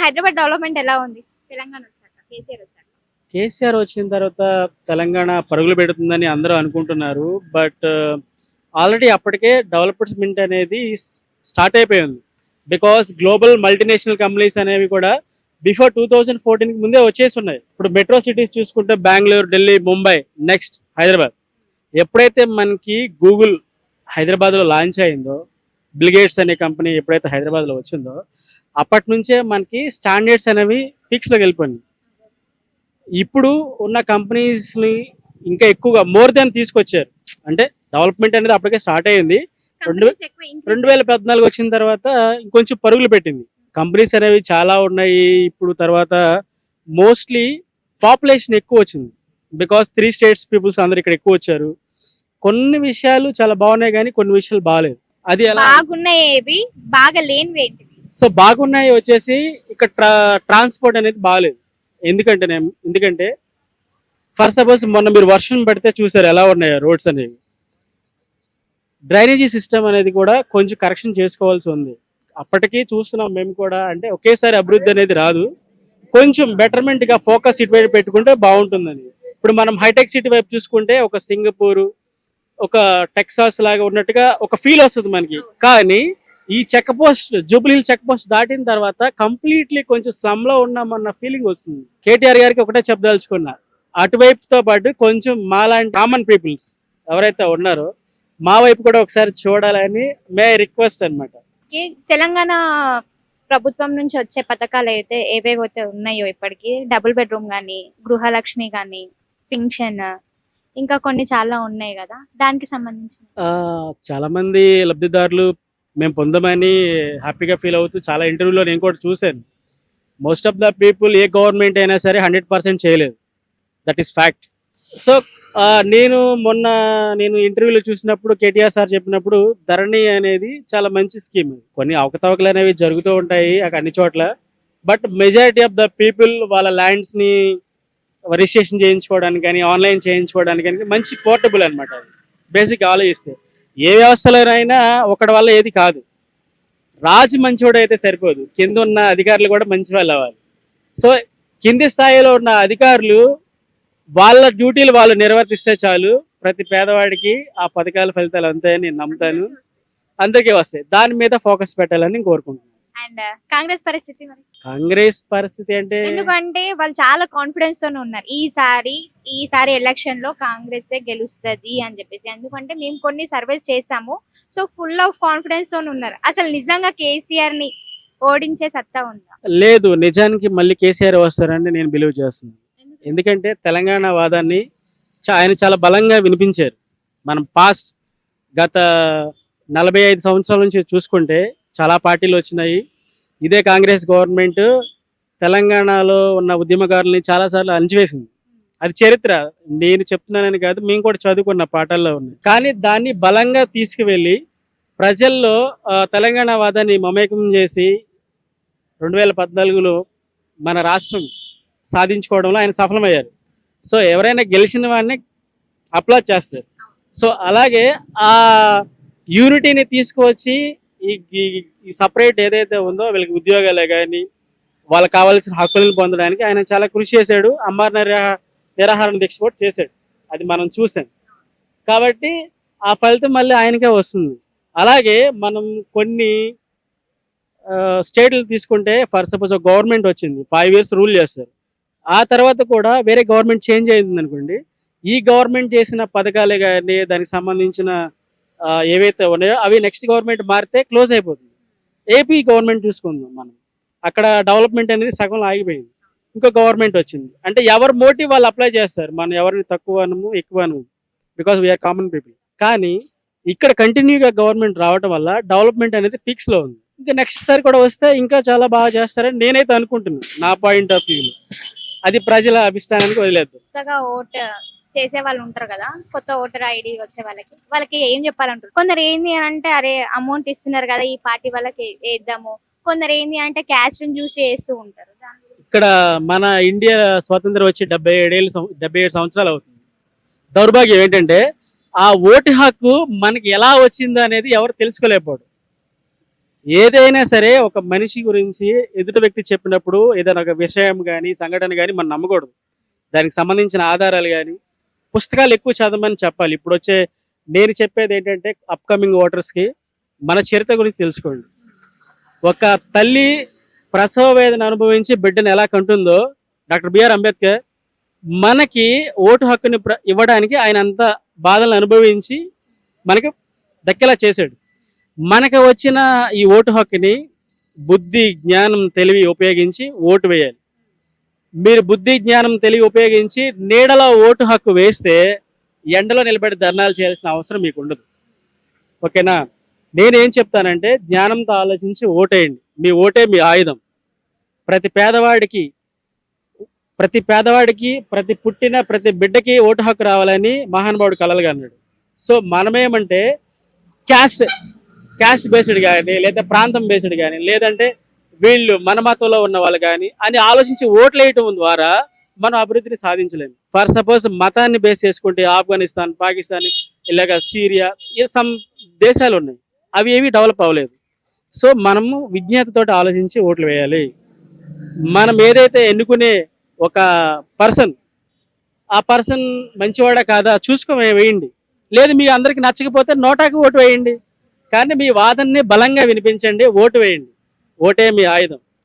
Hyderabad development ఎలా ఉంది తెలంగాణ వచ్చాక, కేసీఆర్ వచ్చాక? కేసీఆర్ వచ్చిన తర్వాత తెలంగాణ పరుగులు పెడుతుందని అందరూ అనుకుంటున్నారు. బట్ ఆల్రెడీ అప్పటికే డెవలప్మెంట్ అనేది స్టార్ట్ అయిపోయింది. బికాస్ గ్లోబల్ మల్టీనేషనల్ కంపెనీస్ అనేవి కూడా బిఫోర్ 2014 ముందే వచ్చేసి ఉన్నాయి. ఇప్పుడు మెట్రో సిటీస్ చూసుకుంటే బెంగళూరు, ఢిల్లీ, ముంబై, నెక్స్ట్ హైదరాబాద్. ఎప్పుడైతే మనకి గూగుల్ హైదరాబాద్లో లాంచ్ అయిందో, బిల్గేట్స్ అనే కంపెనీ ఎప్పుడైతే హైదరాబాద్లో వచ్చిందో అప్పటి నుంచే మనకి స్టాండర్డ్స్ అనేవి ఫిక్స్లోకి వెళ్ళిపోయింది. ఇప్పుడు ఉన్న కంపెనీస్ని ఇంకా ఎక్కువగా మోర్ దెన్ తీసుకొచ్చారు. అంటే డెవలప్మెంట్ అనేది అప్పటికే స్టార్ట్ అయ్యింది. 2014 వచ్చిన తర్వాత ఇంకొంచెం పరుగులు పెట్టింది. కంపెనీస్ అనేవి చాలా ఉన్నాయి. ఇప్పుడు తర్వాత మోస్ట్లీ పాపులేషన్ ఎక్కువ వచ్చింది. బికాస్ 3 స్టేట్స్ పీపుల్స్ అందరు ఇక్కడ ఎక్కువ వచ్చారు. కొన్ని విషయాలు చాలా బాగున్నాయి కానీ కొన్ని విషయాలు బాగాలేదు. అది ఎలా బాగున్నాయి, బాగా లేనివి ఏంటివి? సో బాగున్నాయి వచ్చేసి ఇక్కడ ట్రాన్స్పోర్ట్ అనేది బాగాలేదు. ఎందుకంటే ఫర్ సపోజ్ మొన్న మీరు వర్షం పడితే చూసారు ఎలా ఉన్నాయో రోడ్స్ అనేవి. డ్రైనేజీ సిస్టమ్ అనేది కూడా కొంచెం కరెక్షన్ చేసుకోవాల్సి ఉంది. అప్పటికీ చూస్తున్నాం మేము కూడా. అంటే ఒకేసారి అభివృద్ధి అనేది రాదు, కొంచెం బెటర్మెంట్గా ఫోకస్ ఇటువైపు పెట్టుకుంటే బాగుంటుందని. ఇప్పుడు మనం హైటెక్ సిటీ వైపు చూసుకుంటే ఒక సింగపూర్, ఒక టెక్సాస్ లాగా ఉన్నట్టుగా ఒక ఫీల్ వస్తుంది మనకి. కానీ ఈ check post, Jubilee Hill check post దాటిన తర్వాత కంప్లీట్లీ కొంచెం స్లమ్ లో ఉన్నామన్న ఫీలింగ్ వస్తుంది. కేటీఆర్ గారికి ఒకటే చెప్పదలుచుకున్నా, అటువైపుతో పాటు కొంచెం మాలాంటి కామన్ పీపుల్స్ ఎవరైతే ఉన్నారో మా వైపు కూడా ఒకసారి చూడాలని మే రిక్వెస్ట్ అన్నమాట. తెలంగాణ ప్రభుత్వం నుంచి వచ్చే పథకాలు అయితే ఏవేవైతే ఉన్నాయో ఇప్పటికి, డబుల్ బెడ్రూమ్ కానీ, గృహలక్ష్మి కానీ, పింఛన్, ఇంకా కొన్ని చాలా ఉన్నాయి కదా, దానికి సంబంధించి చాలా మంది లబ్ధిదారులు మేము పొందమని హ్యాపీగా ఫీల్ అవుతూ చాలా ఇంటర్వ్యూలో నేను కూడా చూశాను. Most of the people A government అయినా సరే 100% చేయలేదు. That is fact. సో నేను ఇంటర్వ్యూలో చూసినప్పుడు కేటీఆర్ సార్ చెప్పినప్పుడు ధరణి అనేది చాలా మంచి స్కీమ్. కొన్ని అవకతవకలు అనేవి జరుగుతూ ఉంటాయి అన్ని చోట్ల. But majority of the people వాళ్ళ ల్యాండ్స్ని రిజిస్ట్రేషన్ చేయించుకోవడానికి కానీ, ఆన్లైన్ చేయించుకోవడానికి కానీ మంచి పోర్టబుల్ అనమాట. బేసిక్ ఆలోచిస్తే ఏ వ్యవస్థలోనైనా ఒకటి వల్ల ఏది కాదు. రాజు మంచివాడు అయితే సరిపోదు, కింద ఉన్న అధికారులు కూడా మంచి వాళ్ళు అవ్వాలి. సో కింది స్థాయిలో ఉన్న అధికారులు వాళ్ళ డ్యూటీలు వాళ్ళు నిర్వర్తిస్తే చాలు, ప్రతి పేదవాడికి ఆ పథకాల ఫలితాలు అంతాయని నేను నమ్ముతాను. అందరికీ వస్తాయి. దాని మీద ఫోకస్ పెట్టాలని కోరుకుంటున్నాను. అండ్ కాంగ్రెస్ పరిస్థితి మరి? కాంగ్రెస్ పరిస్థితి అంటే ఎందుకంటే వాళ్ళు చాలా కాన్ఫిడెన్స్ తోనే ఉన్నారు, ఈసారి ఎలక్షన్ లో కాంగ్రెస్ గెలుస్తుంది అని చెప్పేసి. ఎందుకంటే మేము కొన్ని సర్వేస్ చేసాము, సో ఫుల్ ఆఫ్ కాన్ఫిడెన్స్ తోనే ఉన్నారు. అసలు నిజంగా కేసీఆర్ ని ఓడించే సత్తా ఉందా? లేదు, నిజానికి మళ్ళీ కేసీఆర్ వస్తారని నేను బిలీవ్ చేస్తున్నాను. ఎందుకంటే తెలంగాణ వాదాన్ని ఆయన చాలా బలంగా వినిపించారు. మనం గత 45 సంవత్సరాల నుంచి చూసుకుంటే చాలా పార్టీలు వచ్చినాయి. ఇదే కాంగ్రెస్ గవర్నమెంట్ తెలంగాణలో ఉన్న ఉద్యమకారుల్ని చాలాసార్లు అణచివేసింది. అది చరిత్ర, నేను చెప్తున్నానని కాదు, మేము కూడా చదువుకున్న పాఠాల్లో ఉన్నాయి. కానీ దాన్ని బలంగా తీసుకువెళ్ళి ప్రజల్లో తెలంగాణ వాదాన్ని మమేకం చేసి 2014లో మన రాష్ట్రం సాధించుకోవడంలో ఆయన సఫలమయ్యారు. సో ఎవరైనా గెలిచిన వాడిని అప్లాజ్ చేస్తారు. సో అలాగే ఆ యూనిటీని తీసుకువచ్చి ఈ సపరేట్ ఏదైతే ఉందో వీళ్ళకి ఉద్యోగాలే కానీ, వాళ్ళకి కావాల్సిన హక్కులను పొందడానికి ఆయన చాలా కృషి చేశాడు. అమర నిరాహార దీక్ష కూడా చేశాడు, అది మనం చూసాం. కాబట్టి ఆ ఫలితం మళ్ళీ ఆయనకే వస్తుంది. అలాగే మనం కొన్ని స్టేట్లు తీసుకుంటే, ఫర్ సపోజ్ ఒక గవర్నమెంట్ వచ్చింది, 5 years రూల్ చేస్తారు. ఆ తర్వాత కూడా వేరే గవర్నమెంట్ చేంజ్ అయింది అనుకోండి, ఈ గవర్నమెంట్ చేసిన పథకాలే కానీ దానికి సంబంధించిన ఏవైతే ఉన్నాయో అవి నెక్స్ట్ గవర్నమెంట్ మారితే క్లోజ్ అయిపోతుంది. ఏపీ గవర్నమెంట్ చూసుకుందాం మనం, అక్కడ డెవలప్మెంట్ అనేది సగంలో ఆగిపోయింది. ఇంకో గవర్నమెంట్ వచ్చింది అంటే ఎవరు మోటివ్ వాళ్ళు అప్లై చేస్తారు. మనం ఎవరిని తక్కువ అనము ఎక్కువ అనము, బికాస్ వీఆర్ కామన్ పీపుల్. కానీ ఇక్కడ కంటిన్యూగా గవర్నమెంట్ రావడం వల్ల డెవలప్మెంట్ అనేది పీక్స్లో ఉంది. ఇంకా నెక్స్ట్ సారి కూడా వస్తే ఇంకా చాలా బాగా చేస్తారని నేనైతే అనుకుంటున్నాను, నా పాయింట్ ఆఫ్ వ్యూ. అది ప్రజల అభిష్టానానికి వదిలేద్దాం. కొత్తగా ఓట్ చేసే వాళ్ళు ఉంటారు కదా, కొత్త ఓటర్ ఐడి వచ్చే వాళ్ళకి ఏం చెప్పాలంటారు? కొందరు ఏంది అని అంటే, అరే అమౌంట్ ఇస్తున్నారు కదా ఈ పార్టీ వాళ్ళకి వేద్దాము. కొందరు ఏంది అంటే క్యాస్ట్ చూసి వేస్తూ ఉంటారు. ఇక్కడ మన ఇండియా స్వాతంత్రం వచ్చి 77 సంవత్సరాలు అవుతుంది. దౌర్భాగ్యం ఏంటంటే ఆ ఓటు హక్కు మనకి ఎలా వచ్చింది అనేది ఎవరు తెలుసుకోలేకపోవడం. ఏదైనా సరే ఒక మనిషి గురించి ఎదుటి వ్యక్తి చెప్పినప్పుడు ఏదైనా ఒక విషయం కానీ సంఘటన కానీ మనం నమ్మకూడదు. దానికి సంబంధించిన ఆధారాలు కానీ పుస్తకాలు ఎక్కువ చదవమని చెప్పాలి. ఇప్పుడు వచ్చే నేను చెప్పేది ఏంటంటే అప్కమింగ్ ఓటర్స్కి మన చరిత్ర గురించి తెలుసుకోండి. ఒక తల్లి ప్రసవ వేదన అనుభవించి బిడ్డను ఎలా కంటుందో డాక్టర్ బిఆర్ అంబేద్కర్ మనకి ఓటు హక్కుని ఇవ్వడానికి ఆయన అంత బాధలను అనుభవించి మనకి దక్కేలా చేశాడు. మనకు వచ్చిన ఈ ఓటు హక్కుని బుద్ధి జ్ఞానం తెలివి ఉపయోగించి ఓటు వేయాలి. మీరు బుద్ధి జ్ఞానం తెలివి ఉపయోగించి నీడలో ఓటు హక్కు వేస్తే ఎండలో నిలబడి ధర్నాలు చేయాల్సిన అవసరం మీకు ఉండదు. ఓకేనా? నేనేం చెప్తానంటే జ్ఞానంతో ఆలోచించి ఓటేయండి. మీ ఓటే మీ ఆయుధం. ప్రతి పేదవాడికి ప్రతి పుట్టిన ప్రతి బిడ్డకి ఓటు హక్కు రావాలని మహానుభావుడు కలలుగా అన్నాడు. సో మనమేమంటే క్యాస్ట్ బేస్డ్ కానీ లేదా ప్రాంతం బేస్డ్ కానీ లేదంటే వీళ్ళు మన మతంలో ఉన్న వాళ్ళు కానీ అని ఆలోచించి ఓట్లు వేయటం ద్వారా మనం అభివృద్ధిని సాధించలేము. ఫర్ సపోజ్ మతాన్ని బేస్ చేసుకుంటే ఆఫ్ఘనిస్తాన్, పాకిస్తాన్, ఇలాగ సిరియా సమ్ దేశాలు ఉన్నాయి, అవి ఏవి డెవలప్ అవ్వలేదు. సో మనము విజ్ఞతతో ఆలోచించి ఓట్లు వేయాలి. మనం ఏదైతే ఎన్నుకునే ఒక ఆ పర్సన్ మంచివాడా కాదా చూసుకొని వేయండి. లేదు మీ అందరికి నచ్చకపోతే నోటాకి ఓటు వేయండి, కానీ మీ వాదనని బలంగా వినిపించండి, ఓటు వేయండి. ఓటే మీ ఆయుధం.